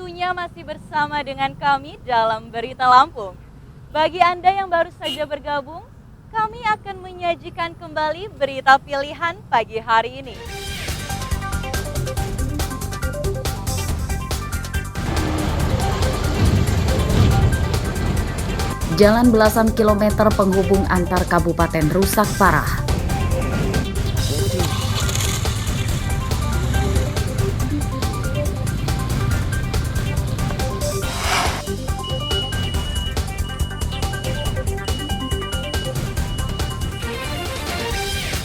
tentunya masih bersama dengan kami dalam Berita Lampung. Bagi Anda yang baru saja bergabung, kami akan menyajikan kembali berita pilihan pagi hari ini. Jalan belasan kilometer penghubung antar kabupaten rusak parah.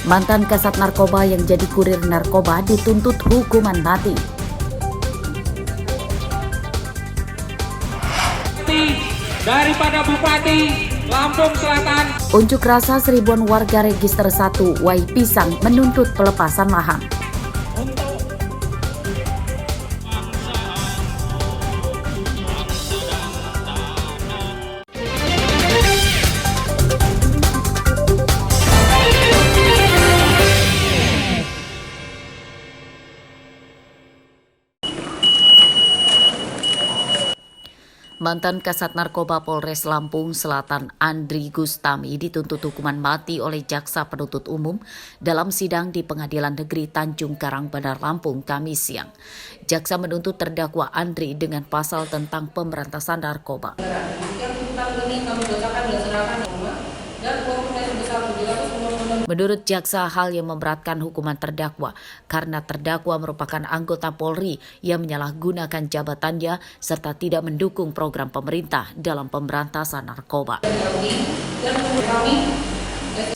Mantan kasat narkoba yang jadi kurir narkoba dituntut hukuman mati. Daripada Bupati Lampung Selatan. Unjuk rasa seribuan warga Register 1 Wai Pisang menuntut pelepasan lahan. Mantan kasat narkoba Polres Lampung Selatan Andri Gustami dituntut hukuman mati oleh jaksa penuntut umum dalam sidang di Pengadilan Negeri Tanjung Karang, Bandar Lampung, Kamis siang. Jaksa menuntut terdakwa Andri dengan pasal tentang pemberantasan narkoba. Menurut jaksa, hal yang memberatkan hukuman terdakwa karena terdakwa merupakan anggota Polri yang menyalahgunakan jabatannya serta tidak mendukung program pemerintah dalam pemberantasan narkoba.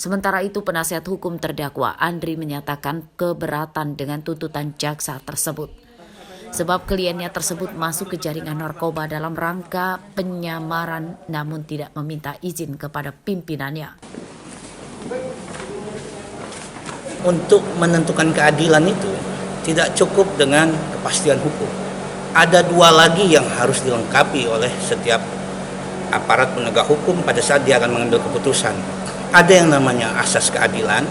Sementara itu, penasihat hukum terdakwa Andri menyatakan keberatan dengan tuntutan jaksa tersebut. Sebab kliennya tersebut masuk ke jaringan narkoba dalam rangka penyamaran namun tidak meminta izin kepada pimpinannya. Untuk menentukan keadilan itu tidak cukup dengan kepastian hukum. Ada dua lagi yang harus dilengkapi oleh setiap aparat penegak hukum pada saat dia akan mengambil keputusan. Ada yang namanya asas keadilan,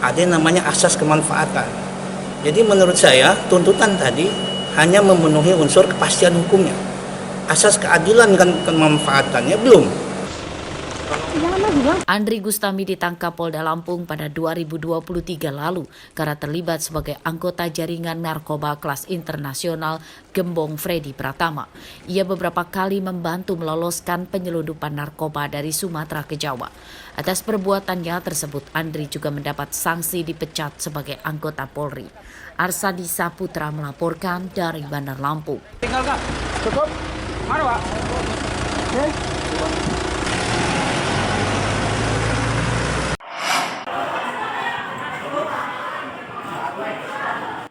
ada yang namanya asas kemanfaatan. Jadi menurut saya tuntutan tadi hanya memenuhi unsur kepastian hukumnya. Asas keadilan dan kemanfaatannya belum. Andri Gustami ditangkap Polda Lampung pada 2023 lalu karena terlibat sebagai anggota jaringan narkoba kelas internasional Gembong Freddy Pratama. Ia beberapa kali membantu meloloskan penyelundupan narkoba dari Sumatera ke Jawa. Atas perbuatannya tersebut, Andri juga mendapat sanksi dipecat sebagai anggota Polri. Arsadi Saputra melaporkan dari Bandar Lampung. Tinggal Kak, cukup? Mana Pak?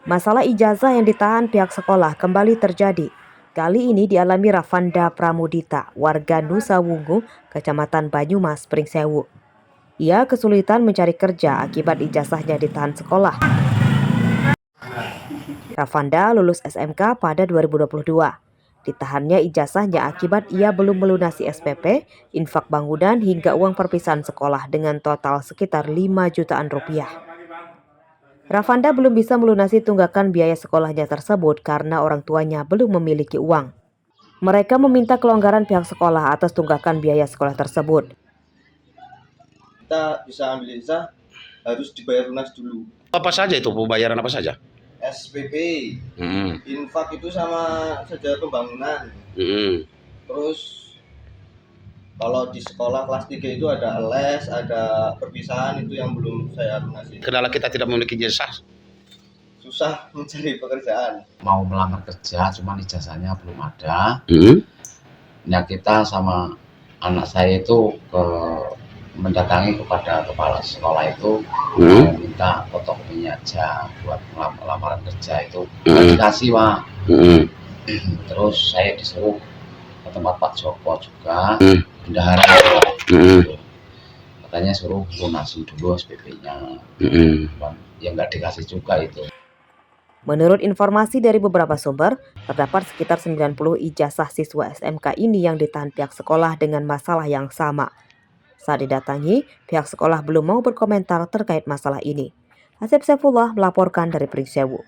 Masalah ijazah yang ditahan pihak sekolah kembali terjadi. Kali ini dialami Ravanda Pramudita, warga Nusa Wungu, Kecamatan Banyumas, Pringsewu. Ia kesulitan mencari kerja akibat ijazahnya ditahan sekolah. Ravanda lulus SMK pada 2022. Ditahannya ijazahnya akibat ia belum melunasi SPP, infak bangunan hingga uang perpisahan sekolah dengan total sekitar 5 jutaan rupiah. Ravanda belum bisa melunasi tunggakan biaya sekolahnya tersebut karena orang tuanya belum memiliki uang. Mereka meminta kelonggaran pihak sekolah atas tunggakan biaya sekolah tersebut. Kita bisa ambil ijazah harus dibayar lunas dulu. Apa saja itu pembayaran apa saja? SPP, infak itu sama saja pembangunan. Terus kalau di sekolah kelas 3 itu ada les, ada perpisahan, itu yang belum saya lunasi. Kendala kita tidak memiliki ijazah. Susah mencari pekerjaan. Mau melamar kerja, cuma ijazahnya belum ada. Nah, kita sama anak saya itu mendatangi kepada kepala sekolah itu, minta fotokopinya aja buat lamaran kerja itu. Dikasih, Pak. Terus saya disuruh ke tempat Pak Joko juga, bendahara. Katanya suruh lunasin dulu SPP-nya. Ya nggak dikasih juga itu. Menurut informasi dari beberapa sumber, terdapat sekitar 90 ijazah siswa SMK ini yang ditahan pihak sekolah dengan masalah yang sama. Saat didatangi, pihak sekolah belum mau berkomentar terkait masalah ini. Asep Saifullah melaporkan dari Pringsewu.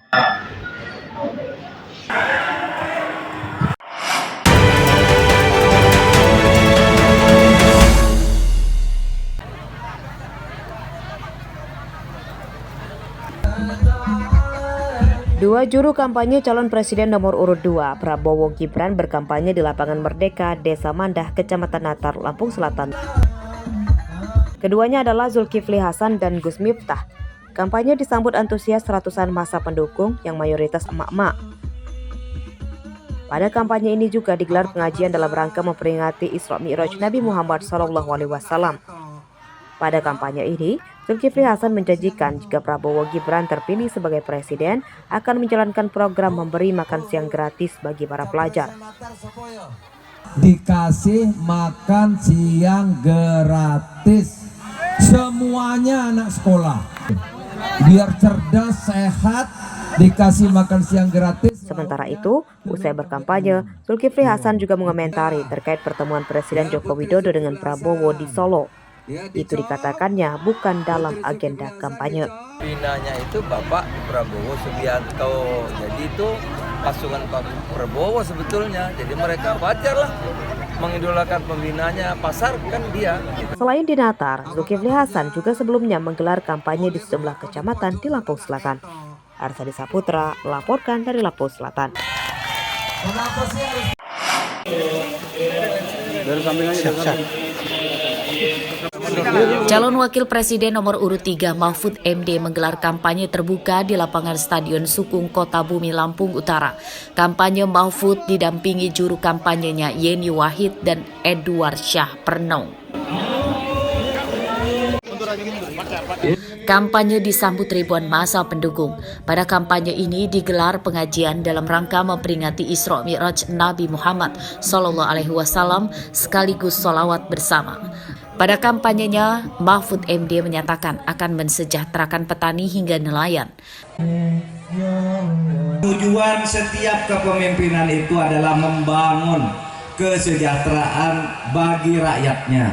Dua juru kampanye calon presiden nomor urut 2, Prabowo Gibran, berkampanye di lapangan Merdeka, Desa Mandah, Kecamatan Natar, Lampung Selatan. Keduanya adalah Zulkifli Hasan dan Gus Miftah. Kampanye disambut antusias ratusan massa pendukung yang mayoritas emak-emak. Pada kampanye ini juga digelar pengajian dalam rangka memperingati Isra Mi'raj Nabi Muhammad SAW. Pada kampanye ini, Zulkifli Hasan menjanjikan jika Prabowo Gibran terpilih sebagai presiden akan menjalankan program memberi makan siang gratis bagi para pelajar. Dikasih makan siang gratis semuanya anak sekolah. Biar cerdas, sehat, dikasih makan siang gratis. Sementara itu, usai berkampanye, Zulkifli Hasan juga mengomentari terkait pertemuan Presiden Joko Widodo dengan Prabowo di Solo. Itu dikatakannya bukan dalam agenda kampanye. Pembinanya itu Bapak Prabowo Subianto, jadi itu pasukan Pak Prabowo sebetulnya. Jadi mereka wajar lah mengidolakan pembinanya, pasarkan dia. Selain di Natar, Zulkifli Hasan juga sebelumnya menggelar kampanye di sejumlah kecamatan di Lampung Selatan. Arsadi Saputra melaporkan dari Lampung Selatan. Calon Wakil Presiden nomor urut 3 Mahfud MD menggelar kampanye terbuka di lapangan Stadion Sukung, Kota Bumi, Lampung Utara. Kampanye Mahfud didampingi juru kampanyenya Yeni Wahid dan Edward Syah Pernong. Kampanye disambut ribuan massa pendukung. Pada kampanye ini digelar pengajian dalam rangka memperingati Isra Mi'raj Nabi Muhammad SAW sekaligus sholawat bersama. Pada kampanyenya, Mahfud MD menyatakan akan mensejahterakan petani hingga nelayan. Tujuan setiap kepemimpinan itu adalah membangun kesejahteraan bagi rakyatnya.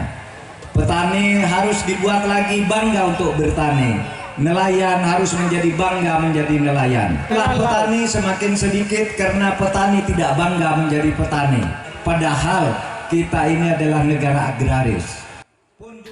Petani harus dibuat lagi bangga untuk bertani. Nelayan harus menjadi bangga menjadi nelayan. Petani semakin sedikit karena petani tidak bangga menjadi petani. Padahal kita ini adalah negara agraris.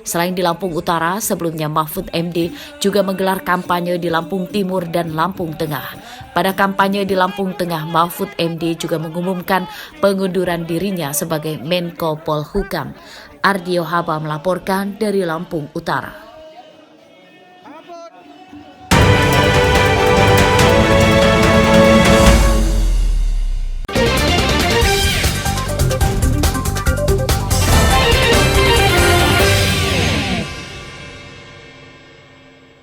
Selain di Lampung Utara, sebelumnya Mahfud MD juga menggelar kampanye di Lampung Timur dan Lampung Tengah. Pada kampanye di Lampung Tengah, Mahfud MD juga mengumumkan pengunduran dirinya sebagai Menko Polhukam. Ardio Haba melaporkan dari Lampung Utara.